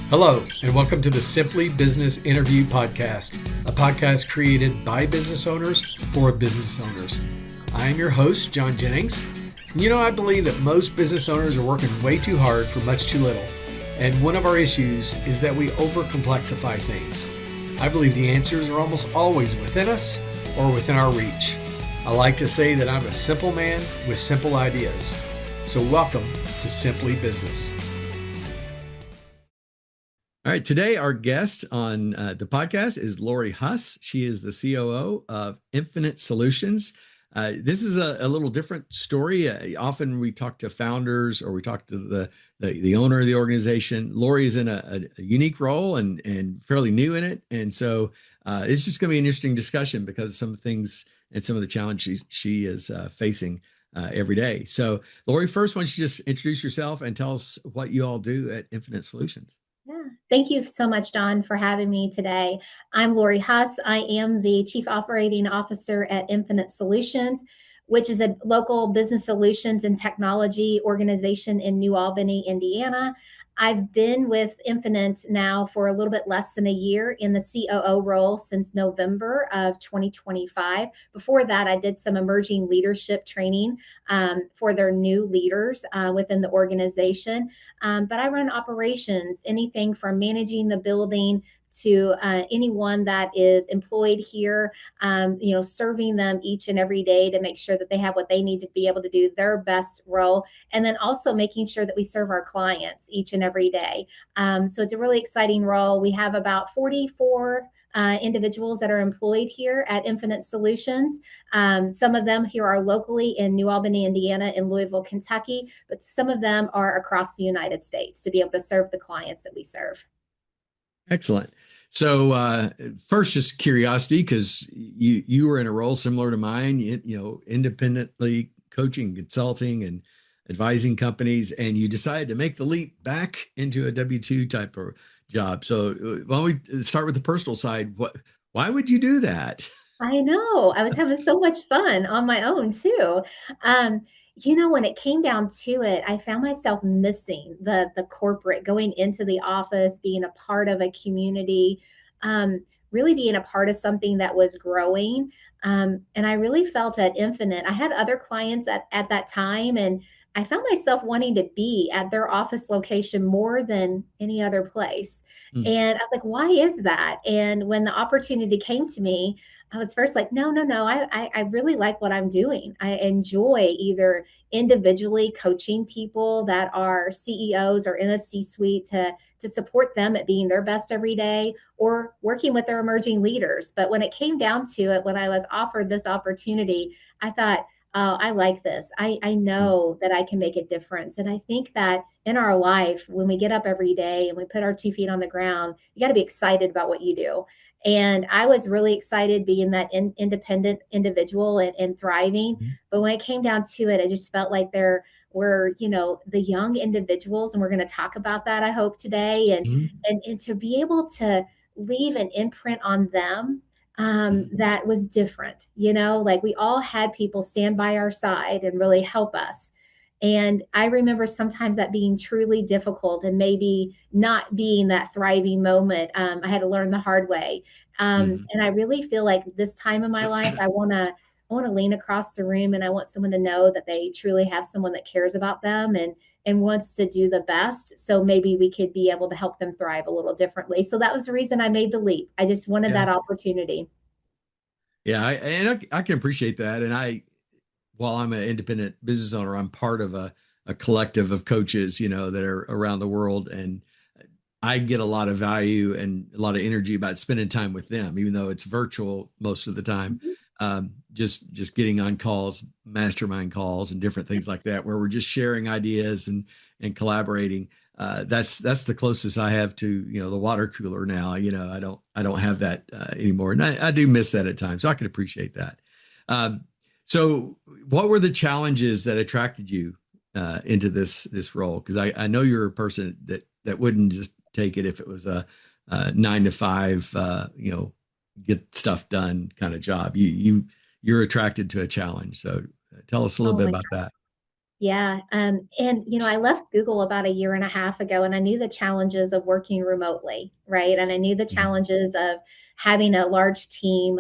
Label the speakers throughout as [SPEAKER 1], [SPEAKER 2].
[SPEAKER 1] Hello, and welcome to the Simply Business Interview Podcast, a podcast created by business owners for business owners. I am your host, John Jennings. I believe that most business owners are working way too hard for much too little. And one of our issues is that we overcomplexify things. I believe the answers are almost always within us or within our reach. I like to say that I'm a simple man with simple ideas. So welcome to Simply Business. All right, today our guest on the podcast is Lori Huss. She is the COO of Infinite Solutions. This is a little different story. Often we talk to founders or we talk to the owner of the organization. Lori is in a unique role and fairly new in it. And so it's just going to be an interesting discussion because of some of the things and some of the challenges she is facing every day. So Lori, first, why don't you just introduce yourself and tell us what you all do at Infinite Solutions?
[SPEAKER 2] Yeah. Thank you so much, John, for having me today. I'm Lori Huss. I am the Chief Operating Officer at Infinite Solutions, which is a local business solutions and technology organization in New Albany, Indiana. I've been with Infinite now for a little bit less than a year in the COO role since November of 2025. Before that, I did some emerging leadership training for their new leaders within the organization. But I run operations, anything from managing the building to anyone that is employed here, serving them each and every day to make sure that they have what they need to be able to do their best role. And then also making sure that we serve our clients each and every day. So it's a really exciting role. We have about 44 individuals that are employed here at Infinite Solutions. Some of them here are locally in New Albany, Indiana, and Louisville, Kentucky, but some of them are across the United States to be able to serve the clients that we serve.
[SPEAKER 1] Excellent. So first, just curiosity, because you were in a role similar to mine, independently coaching, consulting, and advising companies, and you decided to make the leap back into a W-2 type of job. So why don't we start with the personal side? Why would you do that?
[SPEAKER 2] I know. I was having so much fun on my own too. When it came down to it, I found myself missing the corporate, going into the office, being a part of a community, really being a part of something that was growing. And I really felt at Infinite, I had other clients at that time, and I found myself wanting to be at their office location more than any other place.
[SPEAKER 1] Mm.
[SPEAKER 2] And I was like, why is that? And when the opportunity came to me, I was first like, no. I really like what I'm doing. I enjoy either individually coaching people that are CEOs or in a C-suite to support them at being their best every day, or working with their emerging leaders. But when it came down to it, when I was offered this opportunity, I thought, oh, I like this. I know that I can make a difference. And I think that in our life, when we get up every day and we put our 2 feet on the ground, you got to be excited about what you do. And I was really excited being that independent individual and thriving.
[SPEAKER 1] Mm-hmm.
[SPEAKER 2] But when it came down to it, I just felt like there were, the young individuals, and we're going to talk about that, I hope, today. And to be able to leave an imprint on them that was different, like we all had people stand by our side and really help us. And I remember sometimes that being truly difficult and maybe not being that thriving moment. I had to learn the hard way. And I really feel like this time in my life, I want to lean across the room, and I want someone to know that they truly have someone that cares about them and wants to do the best. So maybe we could be able to help them thrive a little differently. So that was the reason I made the leap. I just wanted that opportunity.
[SPEAKER 1] Yeah, I can appreciate that. And while I'm an independent business owner, I'm part of a collective of coaches, that are around the world. And I get a lot of value and a lot of energy about spending time with them, even though it's virtual most of the time. Just getting on calls, mastermind calls, and different things like that, where we're just sharing ideas and collaborating. That's the closest I have to the water cooler now. I don't have that anymore, and I do miss that at times. So I can appreciate that. So what were the challenges that attracted you into this role? Because I know you're a person that wouldn't just take it if it was a 9 to 5, get stuff done kind of job. You're attracted to a challenge. So tell us a little bit about that.
[SPEAKER 2] Yeah. And, I left Google about a year and a half ago, and I knew the challenges of working remotely, right? And I knew the
[SPEAKER 1] Mhm.
[SPEAKER 2] challenges of having a large team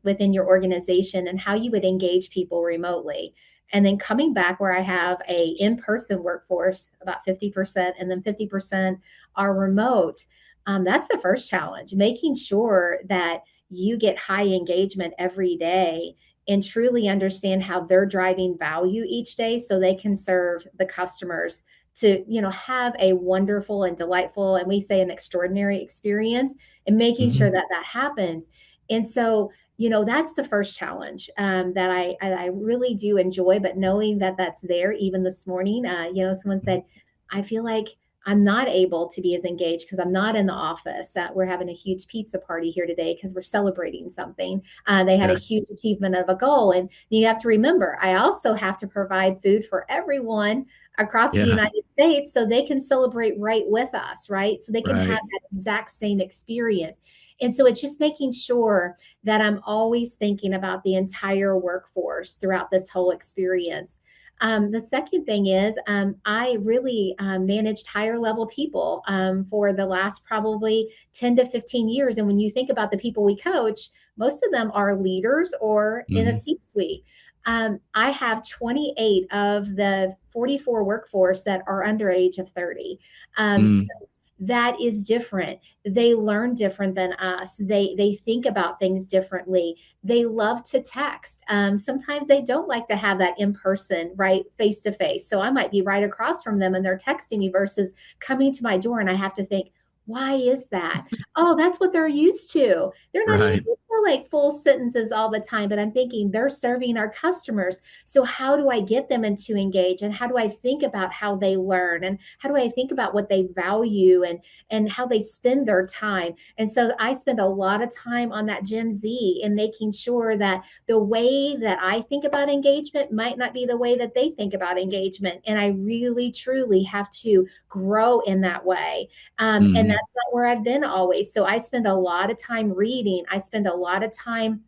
[SPEAKER 2] within your organization and how you would engage people remotely. And then coming back where I have a in-person workforce, about 50%, and then 50% are remote. That's the first challenge, making sure that you get high engagement every day and truly understand how they're driving value each day so they can serve the customers to have a wonderful and delightful, and we say an extraordinary experience, and making sure
[SPEAKER 1] Mhm.
[SPEAKER 2] that that happens. And so that's the first challenge that I really do enjoy, but knowing that that's there. Even this morning, someone
[SPEAKER 1] Mhm.
[SPEAKER 2] said, I feel like I'm not able to be as engaged because I'm not in the office. We're having a huge pizza party here today because we're celebrating something. They had a
[SPEAKER 1] Yeah.
[SPEAKER 2] huge achievement of a goal. And you have to remember, I also have to provide food for everyone across the
[SPEAKER 1] Yeah.
[SPEAKER 2] United States so they can celebrate right with us, right? So they can have
[SPEAKER 1] Right.
[SPEAKER 2] that exact same experience. And so it's just making sure that I'm always thinking about the entire workforce throughout this whole experience. The second thing is I really managed higher level people for the last probably 10 to 15 years. And when you think about the people we coach, most of them are leaders or in a
[SPEAKER 1] Mhm.
[SPEAKER 2] C suite. I have 28 of the 44 workforce that are under age of 30.
[SPEAKER 1] Mm.
[SPEAKER 2] So that is different. They learn different than us. They think about things differently. They love to text. Sometimes they don't like to have that in person, right, face to face. So I might be right across from them and they're texting me versus coming to my door, and I have to think, why is that? Oh, that's what they're used to. They're not even
[SPEAKER 1] Right.
[SPEAKER 2] used to like full sentences all the time, but I'm thinking they're serving our customers. So how do I get them into engage, and how do I think about how they learn, and how do I think about what they value, and how they spend their time? And so I spend a lot of time on that Gen Z and making sure that the way that I think about engagement might not be the way that they think about engagement. And I really, truly have to grow in that way. And
[SPEAKER 1] Mhm.
[SPEAKER 2] that's not where I've been always. So I spend a lot of time reading. I spend a lot of time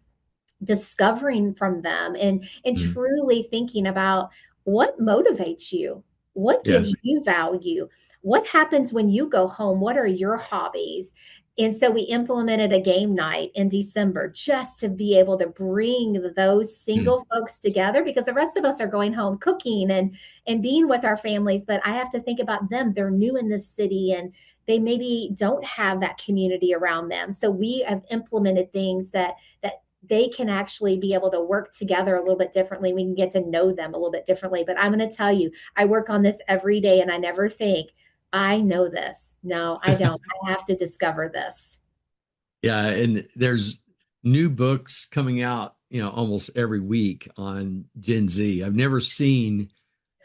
[SPEAKER 2] discovering from them, and
[SPEAKER 1] Mhm.
[SPEAKER 2] truly thinking about what motivates you, what
[SPEAKER 1] Yeah.
[SPEAKER 2] gives you value, what happens when you go home, what are your hobbies. And so we implemented a game night in December just to be able to bring those
[SPEAKER 1] Mm.
[SPEAKER 2] single folks together, because the rest of us are going home cooking and being with our families, but I have to think about them. They're new in this city and they maybe don't have that community around them. So we have implemented things that they can actually be able to work together a little bit differently. We can get to know them a little bit differently. But I'm going to tell you, I work on this every day and I never think, I know this. No, I don't. I have to discover this.
[SPEAKER 1] Yeah, and there's new books coming out, almost every week on Gen Z. I've never seen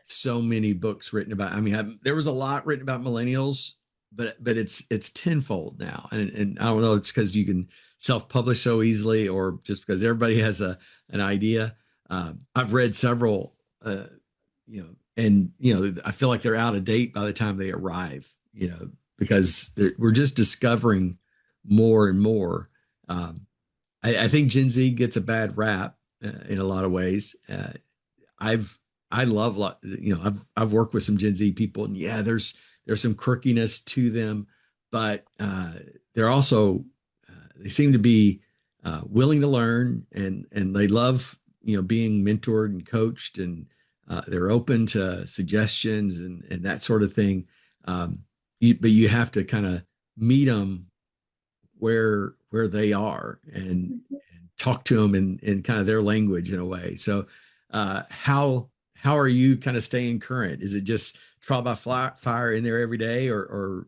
[SPEAKER 1] so many books written about. I mean, there was a lot written about millennials, but it's tenfold now. And I don't know, it's because you can self-publish so easily, or just because everybody has an idea. I've read several, and I feel like they're out of date by the time they arrive. Because we're just discovering more and more. Um, I think Gen Z gets a bad rap in a lot of ways. I've I love I've worked with some Gen Z people, and yeah, there's some quirkiness to them, but they're also they seem to be willing to learn, and they love being mentored and coached, and they're open to suggestions and that sort of thing. But you have to kind of meet them where they are, and talk to them in kind of their language in a way. So how are you kind of staying current? Is it just trial by fire in there every day, or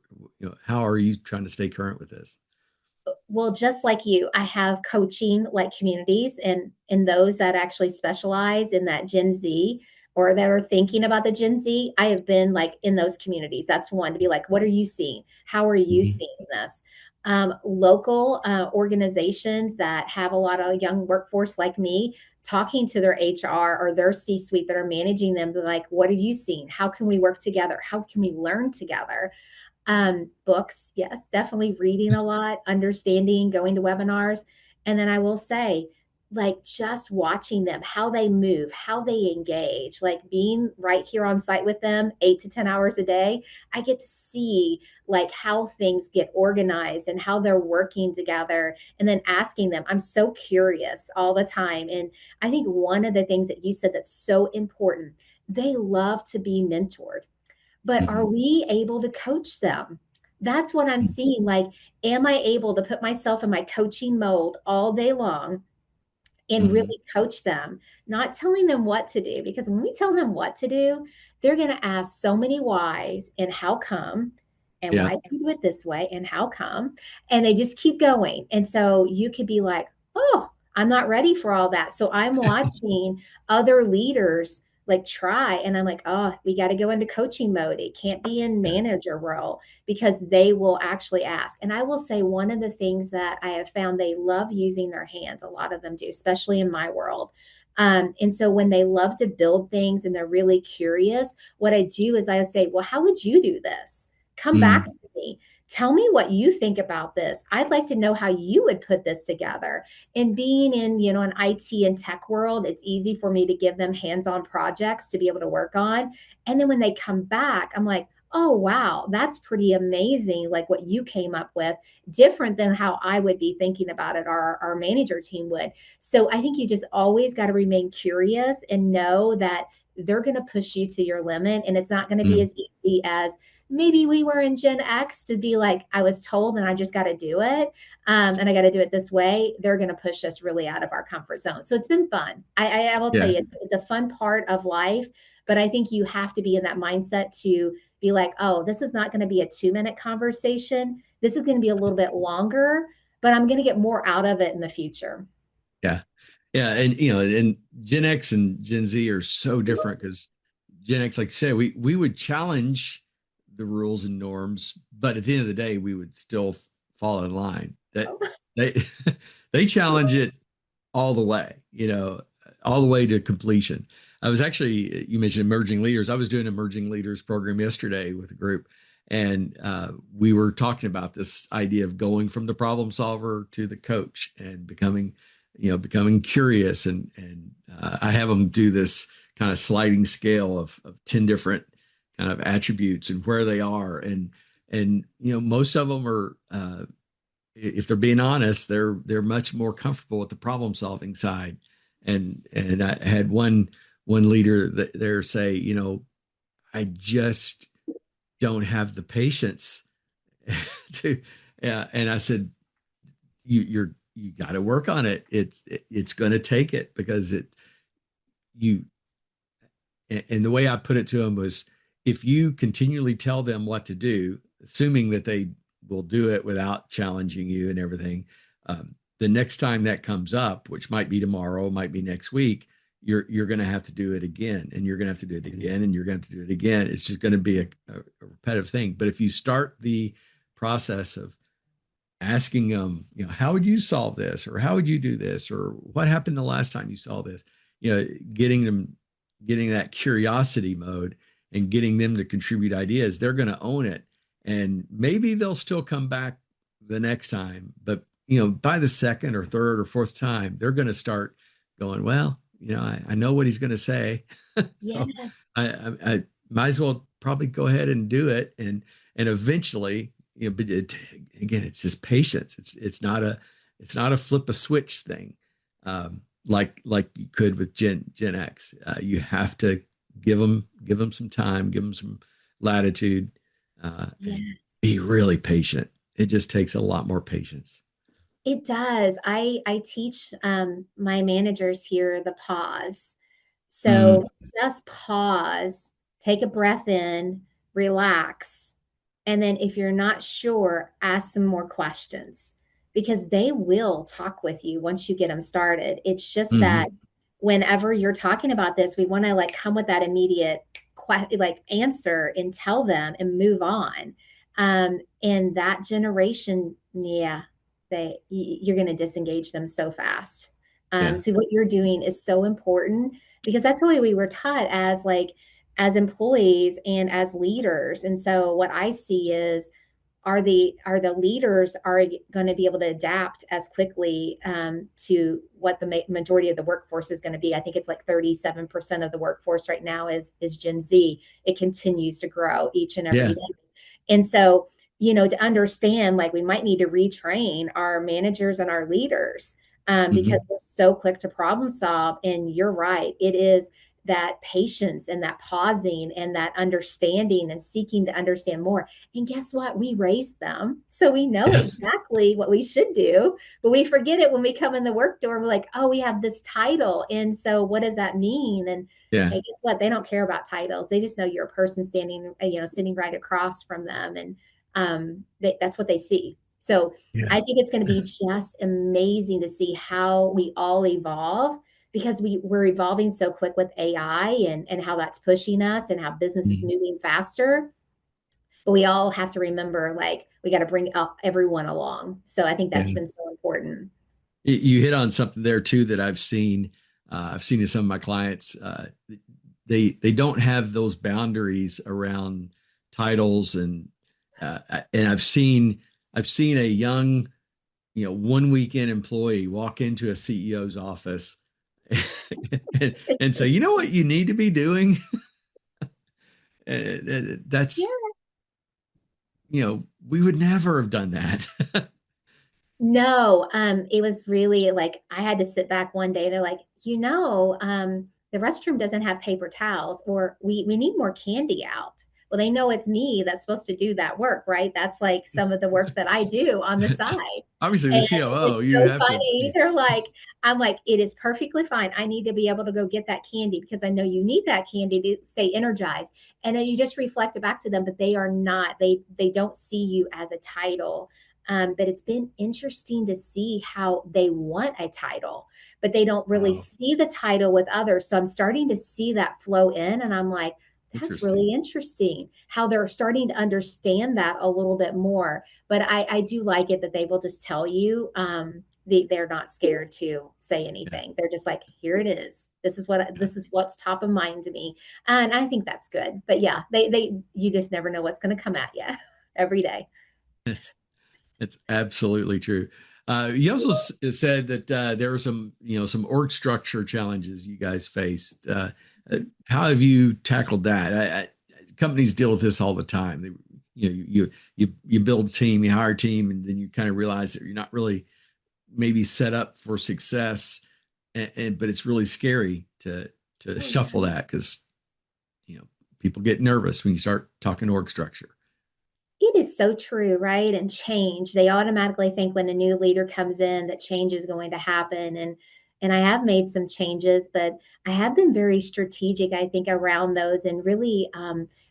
[SPEAKER 1] how are you trying to stay current with this?
[SPEAKER 2] Well, just like you, I have coaching like communities, and those that actually specialize in that Gen Z or that are thinking about the Gen Z. I have been like in those communities. That's one, to be like, what are you seeing? How are you
[SPEAKER 1] Mhm.
[SPEAKER 2] seeing this? Local organizations that have a lot of young workforce like me, talking to their HR or their C suite that are managing them, they're like, what are you seeing? How can we work together? How can we learn together? Books, yes, definitely reading a lot, understanding, going to webinars. And then I will say, like just watching them, how they move, how they engage, like being right here on site with them 8 to 10 hours a day, I get to see like how things get organized and how they're working together, and then asking them. I'm so curious all the time. And I think one of the things that you said that's so important, they love to be mentored, but are
[SPEAKER 1] Mhm.
[SPEAKER 2] we able to coach them? That's what I'm seeing. Like, am I able to put myself in my coaching mode all day long and
[SPEAKER 1] Mhm.
[SPEAKER 2] really coach them, not telling them what to do? Because when we tell them what to do, they're going to ask so many whys and how come, and
[SPEAKER 1] Yeah.
[SPEAKER 2] why do you do it this way and how come, and they just keep going. And so you could be like, oh, I'm not ready for all that. So I'm watching other leaders like try, and I'm like, oh, we got to go into coaching mode. It can't be in
[SPEAKER 1] Yeah.
[SPEAKER 2] manager role, because they will actually ask. And I will say, one of the things that I have found, they love using their hands. A lot of them do, especially in my world. And so when they love to build things and they're really curious, what I do is I say, well, how would you do this? Come back
[SPEAKER 1] Mm.
[SPEAKER 2] to me. Tell me what you think about this. I'd like to know how you would put this together. And being in, an IT and tech world, it's easy for me to give them hands-on projects to be able to work on. And then when they come back, I'm like, oh, wow, that's pretty amazing. Like what you came up with, different than how I would be thinking about it, or our manager team would. So I think you just always got to remain curious and know that they're going to push you to your limit. And it's not going to be
[SPEAKER 1] Mm.
[SPEAKER 2] as easy as maybe we were in Gen X, to be like, I was told and I just got to do it. And I got to do it this way. They're going to push us really out of our comfort zone. So it's been fun. I will tell
[SPEAKER 1] Yeah.
[SPEAKER 2] you, it's a fun part of life. But I think you have to be in that mindset to be like, oh, this is not going to be a 2 minute conversation. This is going to be a little bit longer, but I'm going to get more out of it in the future.
[SPEAKER 1] Yeah. Yeah. And and Gen X and Gen Z are so different because Gen X, like I said, we would challenge the rules and norms, but at the end of the day, we would still fall in line. That they they challenge it all the way, all the way to completion. I was actually, you mentioned emerging leaders. I was doing an emerging leaders program yesterday with a group, and we were talking about this idea of going from the problem solver to the coach and becoming curious. And I have them do this kind of sliding scale of 10 different kind of attributes and where they are. And most of them are, if they're being honest, they're much more comfortable with the problem solving side. And I had one leader there say, I just don't have the patience to. Yeah, and I said, you got to work on it. It's going to take it because you and the way I put it to him was, if you continually tell them what to do, assuming that they will do it without challenging you and everything, the next time that comes up, which might be tomorrow, might be next week, you're going to have to do it again, and you're going to have to do it again, and you're going to have to do it again. It's just going to be a repetitive thing. But if you start the process of asking them, how would you solve this, or how would you do this, or what happened the last time you saw this, getting that curiosity mode and getting them to contribute ideas, they're going to own it. And maybe they'll still come back the next time, but by the second or third or fourth time, they're going to start going, well, I know what he's going to say. So
[SPEAKER 2] Yes.
[SPEAKER 1] I might as well probably go ahead and do it. And eventually, but again, it's just patience. It's not a flip a switch thing, like you could with Gen X. You have to give them some time, give them some latitude, and
[SPEAKER 2] Yes.
[SPEAKER 1] be really patient. It just takes a lot more patience.
[SPEAKER 2] It does. I teach my managers here the pause.
[SPEAKER 1] Mm.
[SPEAKER 2] So just pause, take a breath in, relax, and then if you're not sure, ask some more questions, because they will talk with you once you get them started. It's just that
[SPEAKER 1] Hmm.
[SPEAKER 2] whenever you're talking about this, we want to like come with that immediate like answer and tell them and move on. And that generation, yeah, you're going to disengage them so fast.
[SPEAKER 1] Yeah.
[SPEAKER 2] So what you're doing is so important, because that's the way we were taught as employees and as leaders. And so what I see is are the leaders are going to be able to adapt as quickly to what the majority of the workforce is going to be? I think it's like 37% of the workforce right now is Gen Z. It continues to grow each and every
[SPEAKER 1] Yeah.
[SPEAKER 2] day. And so, to understand, like, we might need to retrain our managers and our leaders because
[SPEAKER 1] Hmm.
[SPEAKER 2] we're so quick to problem solve. And you're right, it is that patience and that pausing and that understanding and seeking to understand more. And guess what? We raised them. So we know
[SPEAKER 1] Yeah.
[SPEAKER 2] exactly what we should do, but we forget it when we come in the work door. We're like, oh, we have this title. And so what does that mean? And
[SPEAKER 1] Yeah.
[SPEAKER 2] hey, guess what? They don't care about titles. They just know you're a person standing, sitting right across from them. And that's what they see. So
[SPEAKER 1] Yeah.
[SPEAKER 2] I think it's going to be just amazing to see how we all evolve, because we're evolving so quick with AI and how that's pushing us and how business is
[SPEAKER 1] Mhm.
[SPEAKER 2] moving faster. But we all have to remember, like, we got to bring up everyone along. So I think that's
[SPEAKER 1] Yeah.
[SPEAKER 2] been so important.
[SPEAKER 1] You hit on something there too that I've seen. I've seen in some of my clients. They don't have those boundaries around titles, and I've seen a young, 1 weekend employee walk into a CEO's office and say, you know what you need to be doing. That's,
[SPEAKER 2] Yeah.
[SPEAKER 1] we would never have done that.
[SPEAKER 2] No, it was really like I had to sit back one day. They're like, the restroom doesn't have paper towels, or we need more candy out. Well, they know it's me that's supposed to do that work, right? That's like some of the work that I do on the side.
[SPEAKER 1] Obviously, the
[SPEAKER 2] And
[SPEAKER 1] COO,
[SPEAKER 2] it's
[SPEAKER 1] you
[SPEAKER 2] so
[SPEAKER 1] have to
[SPEAKER 2] funny.
[SPEAKER 1] be.
[SPEAKER 2] They're like, I'm like, it is perfectly fine. I need to be able to go get that candy because I know you need that candy to stay energized. And then you just reflect it back to them, but they are not, they don't see you as a title. But it's been interesting to see how they want a title, but they don't really
[SPEAKER 1] Wow,
[SPEAKER 2] see the title with others. So I'm starting to see that flow in, and I'm like, that's
[SPEAKER 1] interesting.
[SPEAKER 2] really interesting how they're starting to understand that a little bit more. But I do like it that they will just tell you. They're not scared to say
[SPEAKER 1] Yeah.
[SPEAKER 2] anything. They're just like, here it is. This is what's top of mind to me, and I think that's good. But yeah, they you just never know what's going to come at you every day.
[SPEAKER 1] It's it's absolutely true. You also said that there were some org structure challenges you guys faced. How have you tackled that? Companies deal with this all the time. You build a team, you hire a team, and then you kind of realize that you're not really maybe set up for success, but it's really scary to
[SPEAKER 2] Oh yeah.
[SPEAKER 1] shuffle that because you know people get nervous when you start talking org structure.
[SPEAKER 2] It is so true, right? And change. They automatically think when a new leader comes in that change is going to happen. And I have made some changes, but I have been very strategic, I think, around those, and really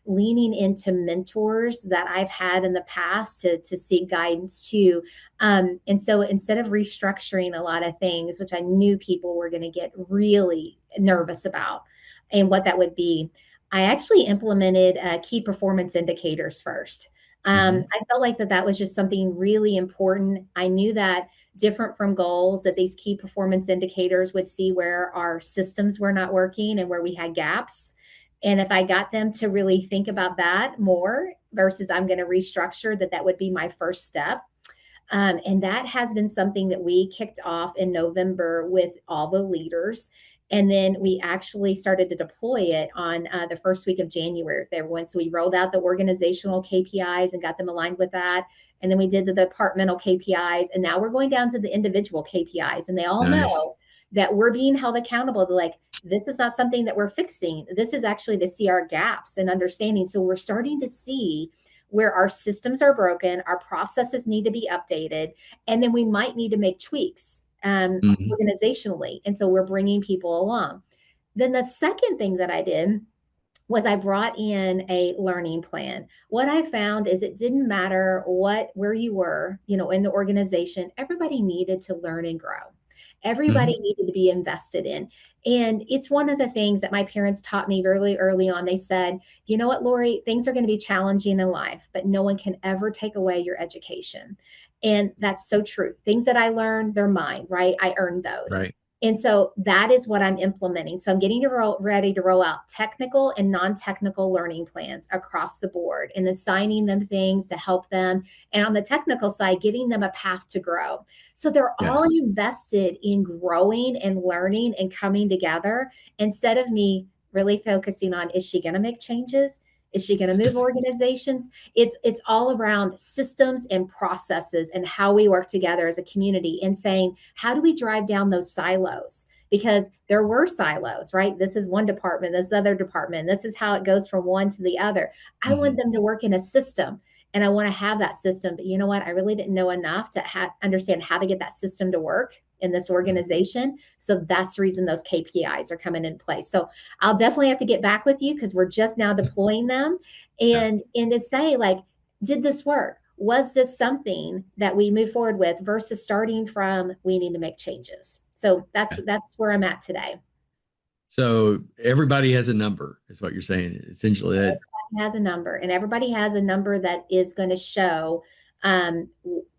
[SPEAKER 2] leaning into mentors that I've had in the past to seek guidance to. And so instead of restructuring a lot of things, which I knew people were going to get really nervous about and what that would be, I actually implemented key performance indicators first.
[SPEAKER 1] Hmm.
[SPEAKER 2] I felt like that was just something really important. I knew that, different from goals, that these key performance indicators would see where our systems were not working and where we had gaps. And if I got them to really think about that more versus I'm going to restructure, that would be my first step. And that has been something that we kicked off in November with all the leaders. And then we actually started to deploy it on the first week of January there. Once we rolled out the organizational KPIs and got them aligned with that. And then we did the departmental KPIs. And now we're going down to the individual KPIs. And they all
[SPEAKER 1] Nice.
[SPEAKER 2] know that we're being held accountable to, like, this is not something that we're fixing. This is actually to see our gaps and understanding. So we're starting to see where our systems are broken, our processes need to be updated, and then we might need to make tweaks
[SPEAKER 1] Hmm.
[SPEAKER 2] organizationally. And so we're bringing people along. Then the second thing that I did was I brought in a learning plan. What I found is it didn't matter where you were, in the organization, everybody needed to learn and grow. Everybody
[SPEAKER 1] Hmm.
[SPEAKER 2] needed to be invested in. And it's one of the things that my parents taught me really early on. They said, you know what, Lori, things are going to be challenging in life, but no one can ever take away your education. And that's so true. Things that I learned, they're mine, right? I earned those.
[SPEAKER 1] Right.
[SPEAKER 2] And so that is what I'm implementing. So I'm getting ready to roll out technical and non-technical learning plans across the board and assigning them things to help them. And on the technical side, giving them a path to grow. So they're
[SPEAKER 1] Yeah.
[SPEAKER 2] all invested in growing and learning and coming together instead of me really focusing on, is she going to make changes? Is she going to move organizations? It's all around systems and processes and how we work together as a community and saying, how do we drive down those silos? Because there were silos, right? This is one department, this other department, this is how it goes from one to the other. I want
[SPEAKER 1] Mhm.
[SPEAKER 2] them to work in a system and I want to have that system. But you know what? I really didn't know enough to understand how to get that system to work in this
[SPEAKER 1] Mhm.
[SPEAKER 2] organization. So that's the reason those KPIs are coming in place. So I'll definitely have to get back with you because we're just now deploying them
[SPEAKER 1] Yeah.
[SPEAKER 2] and to say like, did this work? Was this something that we move forward with versus starting from we need to make changes? So
[SPEAKER 1] Yeah.
[SPEAKER 2] that's where I'm at today.
[SPEAKER 1] So everybody has a number, is what you're saying. Essentially, that.
[SPEAKER 2] Has a number, and everybody has a number that is going to show um,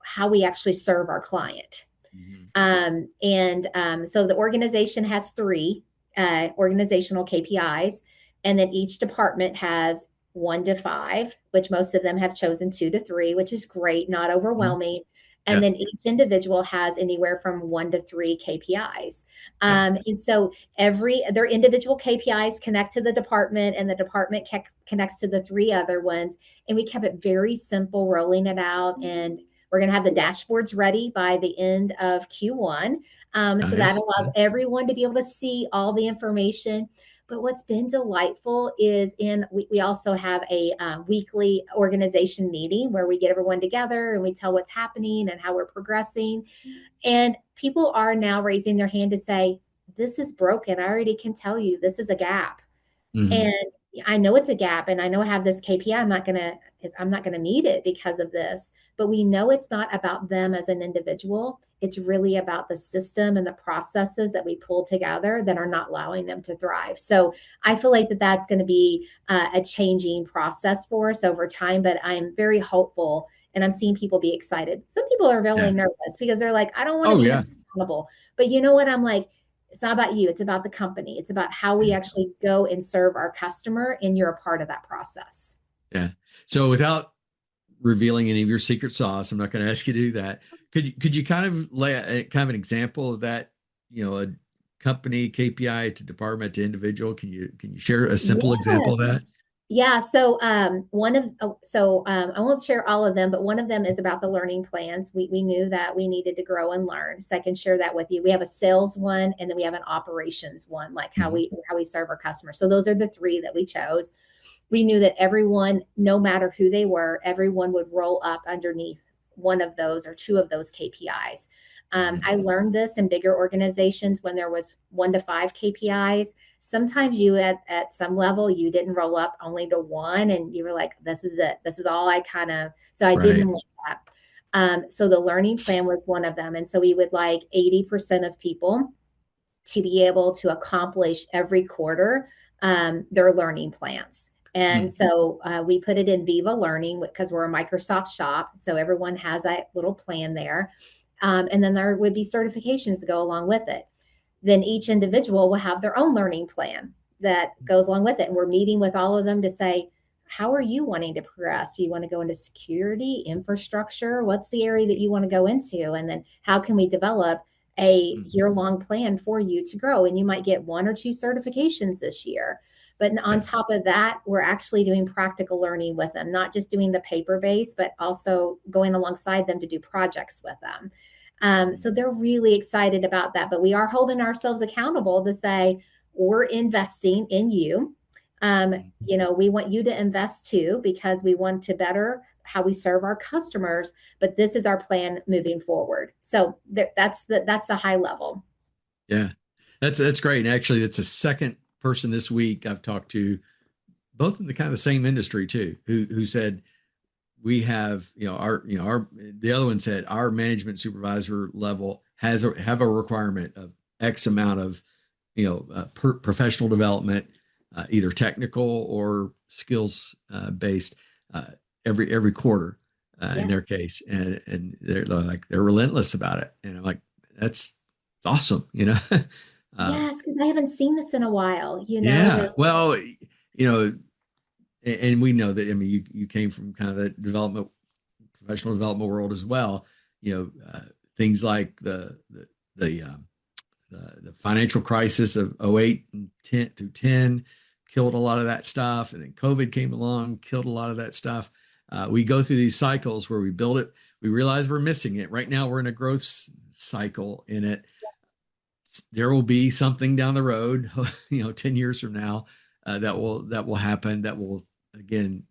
[SPEAKER 2] how we actually serve our client.
[SPEAKER 1] Mhm.
[SPEAKER 2] So the organization has three organizational KPIs, and then each department has 1 to 5, which most of them have chosen 2 to 3, which is great, not
[SPEAKER 1] Mhm.
[SPEAKER 2] overwhelming. And
[SPEAKER 1] Yeah.
[SPEAKER 2] then each individual has anywhere from 1 to 3 KPIs.
[SPEAKER 1] Yeah.
[SPEAKER 2] And so their individual KPIs connect to the department, and the department connects to the 3 other ones. And we kept it very simple, rolling it out, and we're going to have the dashboards ready by the end of Q1. So that
[SPEAKER 1] Nice.
[SPEAKER 2] allows everyone to be able to see all the information. But what's been delightful is we also have a weekly organization meeting where we get everyone together and we tell what's happening and how we're progressing. And people are now raising their hand to say, this is broken. I already can tell you this is a gap.
[SPEAKER 1] Mhm.
[SPEAKER 2] And I know it's a gap and I know I have this KPI. I'm not going to meet it because of this, but we know it's not about them as an individual. It's really about the system and the processes that we pull together that are not allowing them to thrive. So I feel like that's going to be a changing process for us over time, but I'm very hopeful and I'm seeing people be excited. Some people are
[SPEAKER 1] Yeah.
[SPEAKER 2] really nervous because they're like, I don't want to
[SPEAKER 1] Oh
[SPEAKER 2] be
[SPEAKER 1] yeah.
[SPEAKER 2] held accountable. But you know what? I'm like, it's not about you. It's about the company. It's about how we
[SPEAKER 1] Yeah.
[SPEAKER 2] actually go and serve our customer, and you're a part of that process.
[SPEAKER 1] Yeah. So without revealing any of your secret sauce, I'm not going to ask you to do that. Could you kind of lay kind of an example of that? A company KPI to department to individual. Can you share a simple
[SPEAKER 2] Yeah.
[SPEAKER 1] example of that?
[SPEAKER 2] Yeah. So I won't share all of them, but one of them is about the learning plans. We knew that we needed to grow and learn. So I can share that with you. We have a sales one, and then we have an operations one, like how
[SPEAKER 1] Mhm.
[SPEAKER 2] we serve our customers. So those are the three that we chose. We knew that everyone, no matter who they were, everyone would roll up underneath one of those or two of those KPIs.
[SPEAKER 1] Mhm.
[SPEAKER 2] I learned this in bigger organizations when there was 1 to 5 KPIs. Sometimes you at some level you didn't roll up only to one, and you were like, "This is it. This is all I kind of." So I
[SPEAKER 1] Right.
[SPEAKER 2] didn't want that. So the learning plan was one of them, and so we would like 80% of people to be able to accomplish every quarter their learning plans. And
[SPEAKER 1] Mm.
[SPEAKER 2] so we put it in Viva Learning because we're a Microsoft shop. So everyone has that little plan there. And then there would be certifications to go along with it. Then each individual will have their own learning plan that goes along with it. And we're meeting with all of them to say, how are you wanting to progress? Do you want to go into security, infrastructure? What's the area that you want to go into? And then how can we develop a
[SPEAKER 1] Mm.
[SPEAKER 2] year-long plan for you to grow? And you might get 1 or 2 certifications this year. But on
[SPEAKER 1] Yeah.
[SPEAKER 2] top of that, we're actually doing practical learning with them, not just doing the paper base, but also going alongside them to do projects with them.
[SPEAKER 1] Mm.
[SPEAKER 2] So they're really excited about that. But we are holding ourselves accountable to say, we're investing in you.
[SPEAKER 1] Mm.
[SPEAKER 2] We want you to invest too because we want to better how we serve our customers. But this is our plan moving forward. So that's the high level.
[SPEAKER 1] Yeah. That's great. And actually, that's the second person this week I've talked to, both in the kind of the same industry too, who said we have, our the other one said our management supervisor level have a requirement of X amount of, professional development, either technical or skills based, uh, every quarter, in their
[SPEAKER 2] Yes.
[SPEAKER 1] case, and they're like they're relentless about it, and I'm like, that's it's awesome, uh,
[SPEAKER 2] Yes, because I haven't seen this in a while,
[SPEAKER 1] yeah,
[SPEAKER 2] that
[SPEAKER 1] well, and we know that, I mean, you came from kind of the professional development world as well. Things like the the financial crisis of '08 and 10 through 10 killed a lot of that stuff. And then COVID came along, killed a lot of that stuff. We go through these cycles where we build it, we realize we're missing it. Right now, we're in a growth cycle in it. There will be something down the road, 10 years from now, that will happen. That will again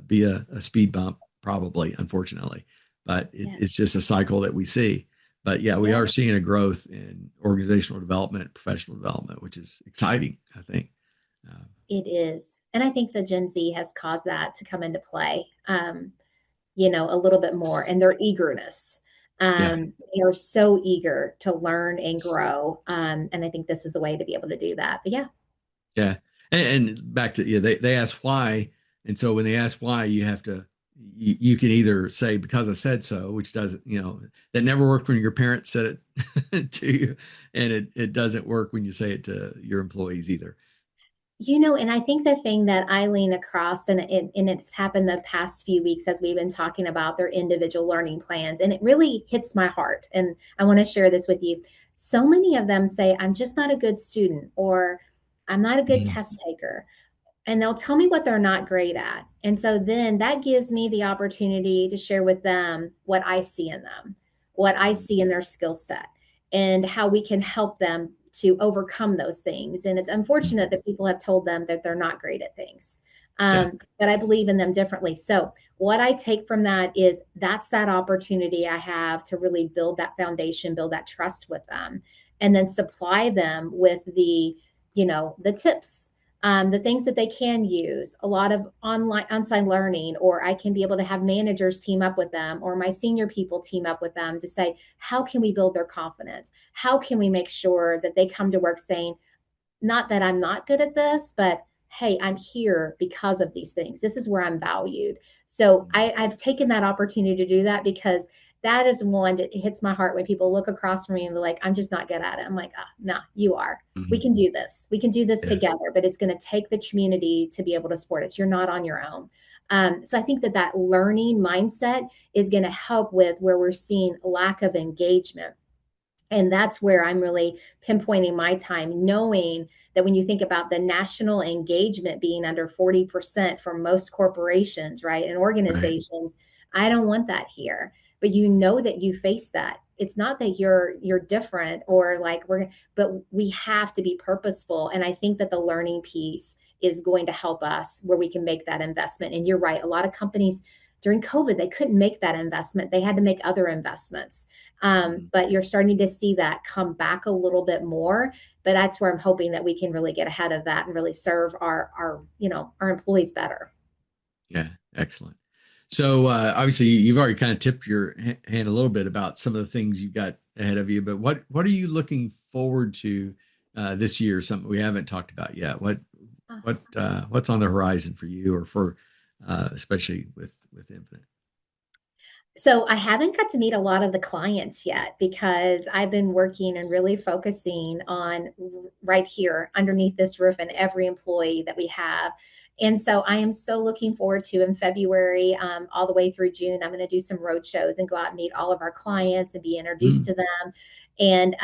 [SPEAKER 1] be a speed bump, probably, unfortunately. But
[SPEAKER 2] yeah,
[SPEAKER 1] it's just a cycle that we see. But yeah, we
[SPEAKER 2] yeah,
[SPEAKER 1] are seeing a growth in organizational development, professional development, which is exciting, I think. Uh,
[SPEAKER 2] it is. And I think the Gen Z has caused that to come into play, a little bit more, and their eagerness.
[SPEAKER 1] yeah,
[SPEAKER 2] They are so eager to learn and grow. And I think this is a way to be able to do that. But yeah,
[SPEAKER 1] yeah. And back to, yeah, they ask why, and so when they ask why, you have to you can either say because I said so, which doesn't, that never worked when your parents said it to you, and it doesn't work when you say it to your employees either.
[SPEAKER 2] and I think the thing that I lean across, and it's happened the past few weeks as we've been talking about their individual learning plans, and it really hits my heart. And I want to share this with you. So many of them say, I'm just not a good student, or I'm not a good
[SPEAKER 1] Mm,
[SPEAKER 2] test taker, and they'll tell me what they're not great at. And so then that gives me the opportunity to share with them what I see in them, what I
[SPEAKER 1] mm,
[SPEAKER 2] see in their skill set, and how we can help them to overcome those things. And it's
[SPEAKER 1] mm.
[SPEAKER 2] unfortunate that people have told them that they're not great at things.
[SPEAKER 1] Yeah,
[SPEAKER 2] But I believe in them differently. So what I take from that is that's that opportunity I have to really build that foundation, build that trust with them, and then supply them with the tips, the things that they can use, a lot of online on-site learning, or I can be able to have managers team up with them, or my senior people team up with them to say, how can we build their confidence? How can we make sure that they come to work saying, not that I'm not good at this, but hey, I'm here because of these things. This is where I'm valued. So
[SPEAKER 1] mm,
[SPEAKER 2] I've taken that opportunity to do that, because that is one that hits my heart when people look across from me and be like, I'm just not good at it. I'm like, no, you are. We
[SPEAKER 1] mhm.
[SPEAKER 2] can do this. We can do this
[SPEAKER 1] Yeah,
[SPEAKER 2] together, but it's going to take the community to be able to support it. You're not on your own. So I think that learning mindset is going to help with where we're seeing lack of engagement, and that's where I'm really pinpointing my time, knowing that when you think about the national engagement being under 40% for most corporations, right, and
[SPEAKER 1] right.
[SPEAKER 2] organizations, I don't want that here. But you know that you face that. It's not that you're different, or like but we have to be purposeful. And I think that the learning piece is going to help us where we can make that investment. And you're right, a lot of companies during COVID, they couldn't make that investment. They had to make other investments.
[SPEAKER 1] Mhm.
[SPEAKER 2] But you're starting to see that come back a little bit more. But that's where I'm hoping that we can really get ahead of that and really serve our employees better.
[SPEAKER 1] Yeah, excellent. So obviously, you've already kind of tipped your hand a little bit about some of the things you've got ahead of you. But what are you looking forward to this year? Something we haven't talked about yet. What's on the horizon for you, or for especially with Infinite?
[SPEAKER 2] So I haven't got to meet a lot of the clients yet, because I've been working and really focusing on right here underneath this roof and every employee that we have. And so I am so looking forward to, in February, all the way through June, I'm going to do some road shows and go out and meet all of our clients and be introduced
[SPEAKER 1] Mm,
[SPEAKER 2] to them. And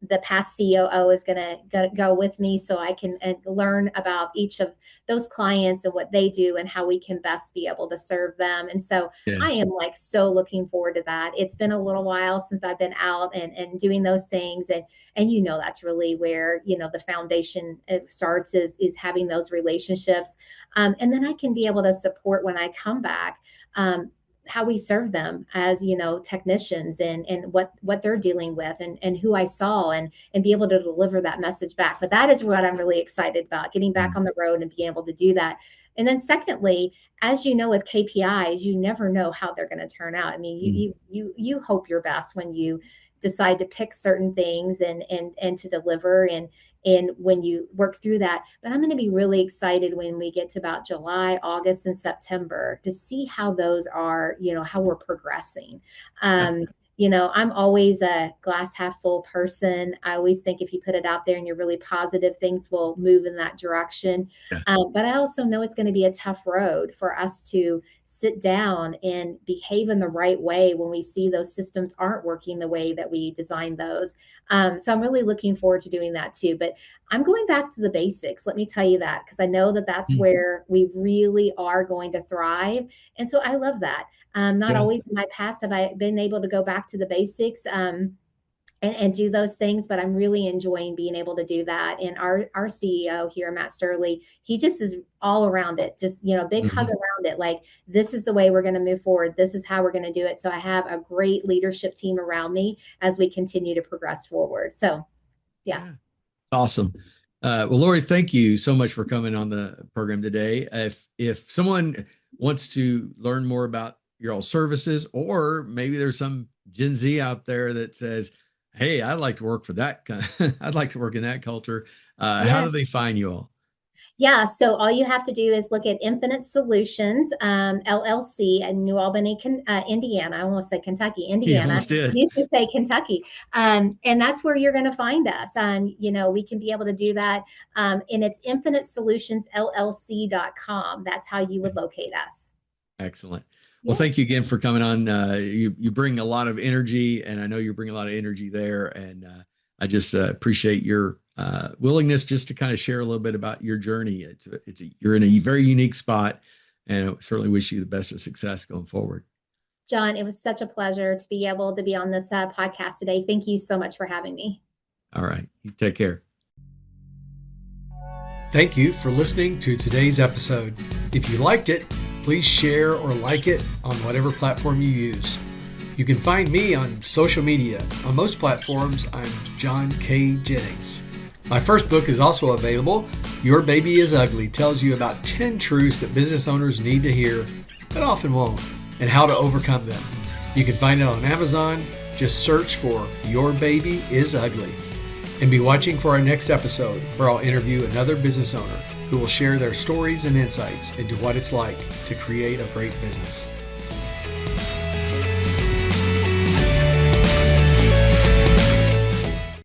[SPEAKER 2] the past COO is going to go with me, so I can learn about each of those clients and what they do and how we can best be able to serve them. And so
[SPEAKER 1] yeah.
[SPEAKER 2] I am like so looking forward to that. It's been a little while since I've been out and doing those things. And that's really where, the foundation starts, is having those relationships. And then I can be able to support when I come back. How we serve them as technicians, and what they're dealing with, and who I saw, and be able to deliver that message back. But that is what I'm really excited about, getting back
[SPEAKER 1] Mm,
[SPEAKER 2] on the road and being able to do that. And then secondly, as you know, with KPIs, you never know how they're going to turn out. I mean,
[SPEAKER 1] mm,
[SPEAKER 2] you hope your best when you decide to pick certain things and to deliver, and when you work through that. But I'm going to be really excited when we get to about July, August, and September to see how those are, how we're progressing. I'm always a glass half full person. I always think if you put it out there and you're really positive, things will move in that direction.
[SPEAKER 1] Yeah.
[SPEAKER 2] But I also know it's going to be a tough road for us to sit down and behave in the right way when we see those systems aren't working the way that we designed those. So I'm really looking forward to doing that too. But I'm going back to the basics. Let me tell you that, because I know that that's
[SPEAKER 1] Mm.
[SPEAKER 2] where we really are going to thrive. And so I love that. Not
[SPEAKER 1] Yeah.
[SPEAKER 2] always in my past have I been able to go back to the basics. And do those things, but I'm really enjoying being able to do that. And our CEO here, Matt Sturley, he just is all around it, just, big hug
[SPEAKER 1] Mhm.
[SPEAKER 2] around it. Like, this is the way we're going to move forward. This is how we're going to do it. So I have a great leadership team around me as we continue to progress forward. So yeah.
[SPEAKER 1] Yeah. Awesome. Well, Lori, thank you so much for coming on the program today. If someone wants to learn more about your all services, or maybe there's some Gen Z out there that says, "Hey, I'd like to work for that. I'd like to work in that culture." How
[SPEAKER 2] Yeah.
[SPEAKER 1] do they find you all?
[SPEAKER 2] Yeah, so all you have to do is look at Infinite Solutions, LLC in New Albany, Indiana. I almost said Kentucky,
[SPEAKER 1] You
[SPEAKER 2] Indiana.
[SPEAKER 1] almost
[SPEAKER 2] I
[SPEAKER 1] did.
[SPEAKER 2] used to say Kentucky. And that's where you're going to find us. We can be able to do that. And it's infinitesolutionsllc.com. That's how you would locate us.
[SPEAKER 1] Excellent. Well,
[SPEAKER 2] Yeah.
[SPEAKER 1] thank you again for coming on. You bring a lot of energy, and I know you bring a lot of energy there. And I just appreciate your willingness just to kind of share a little bit about your journey. You're in a very unique spot, and I certainly wish you the best of success going forward.
[SPEAKER 2] John, it was such a pleasure to be able to be on this podcast today. Thank you so much for having me.
[SPEAKER 1] All right, you take care.
[SPEAKER 3] Thank you for listening to today's episode. If you liked it, please share or like it on whatever platform you use. You can find me on social media. On most platforms, I'm John K. Jennings. My first book is also available. Your Baby is Ugly tells you about 10 truths that business owners need to hear, but often won't, and how to overcome them. You can find it on Amazon. Just search for Your Baby is Ugly. And be watching for our next episode, where I'll interview another business owner who will share their stories and insights into what it's like to create a great business.